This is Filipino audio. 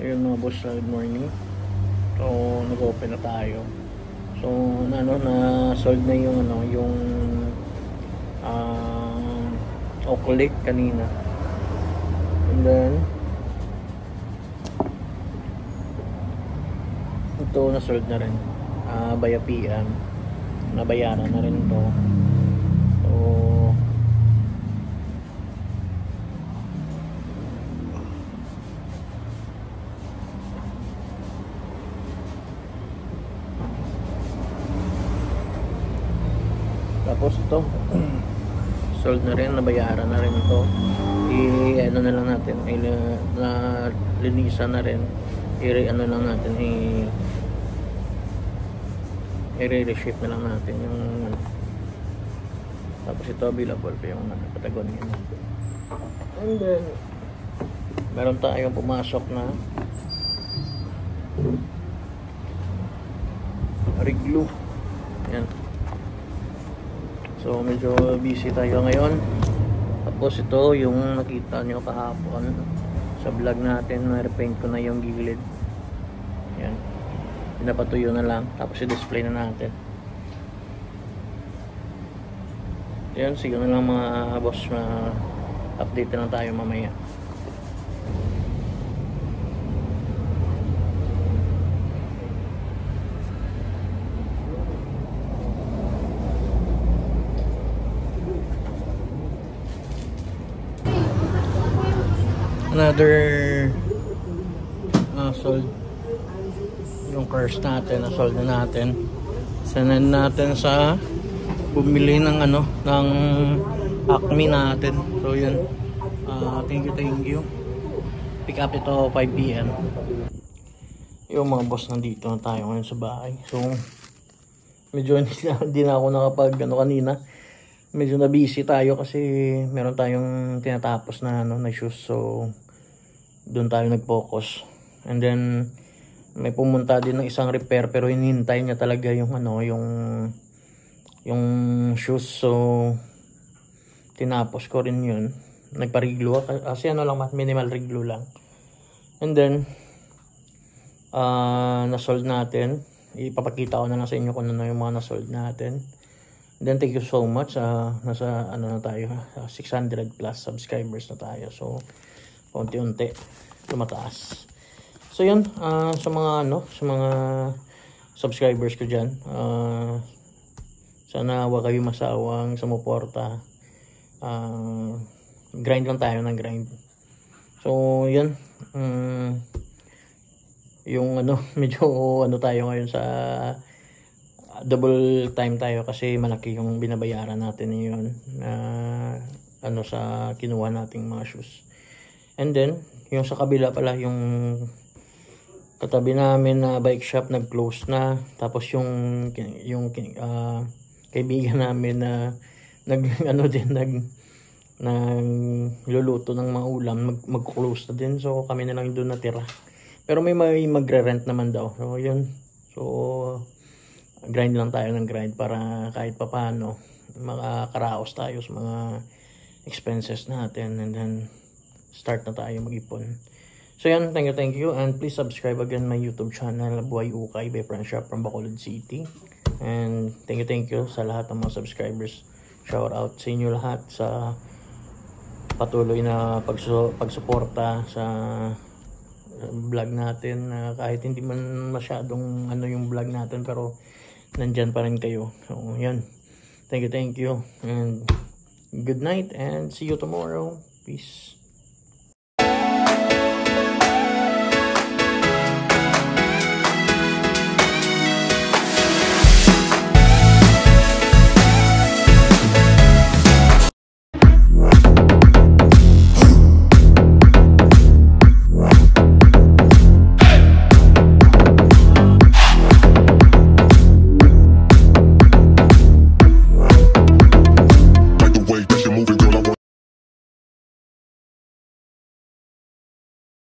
Ayun mga boss, good morning. So nag-open na tayo. So na-solve na yung yung Oculate kanina. And then ito na-solve na rin via PM. Nabayaran na rin to. So tapos ito sold na rin, nabayaran na rin ito. Ano na lang natin, na linisan na rin, ano lang natin, i-reshape na lang natin yung tapos ito available pa yung Patagonia. And then meron tayong pumasok na Riglu. Yan. So medyo busy tayo ngayon. Tapos ito yung nakita nyo kahapon sa vlog natin, na-repaint ko na yung gilid. Yan. Pinapatuyo na lang. Tapos i-display na natin. Yan. Sige na lang mga boss, update na lang tayo mamaya. Another sold yung cars natin, na-sold na natin. Send natin sa bumili ng ng Acme natin. So yun, thank you. Pick up ito 5 PM. Yung mga boss, nandito na tayo ngayon sa bahay. So medyo hindi na ako nakapag kanina. Medyo na busy tayo kasi meron tayong tinatapos na na shoes. So doon tayo nag-focus. And then may pumunta din ng isang repair, pero hinihintay niya talaga yung yung shoes. So tinapos ko rin yun. Nagpa-reglu kasi lang, minimal reglu lang. And then na-sold natin. Ipapakita ko na lang sa inyo kung ano yung mga na-sold natin. Then thank you so much. Nasa na tayo, 600 plus subscribers na tayo. So unti-unti tumataas. So yun, sa mga sa mga subscribers ko diyan, sana wag kayo masawang sumuporta. Grind lang tayo ng grind. So yun, yung medyo tayo ngayon sa double time tayo kasi malaki yung binabayaran natin yun sa kinuha nating mga shoes. And then yung sa kabila pala, yung katabi namin na bike shop nag-close na. Tapos yung kaibigan namin na nagluluto ng mga ulam, mag-close na din. So kami na lang doon natira. Pero may magre-rent naman daw. So yun. So grind lang tayo ng grind para kahit papaano makakaraos tayo sa mga expenses natin, and then start na tayo mag-ipon. So yan, thank you, and please subscribe again my YouTube channel, Buhay Ukay by Friend Shop from Bacolod City. And thank you sa lahat ng mga subscribers. Shout out sa inyo lahat sa patuloy na pagsuporta sa vlog natin, kahit hindi man masyadong yung vlog natin, pero nandyan pa rin kayo. So yan, thank you, and good night, and see you tomorrow. Peace.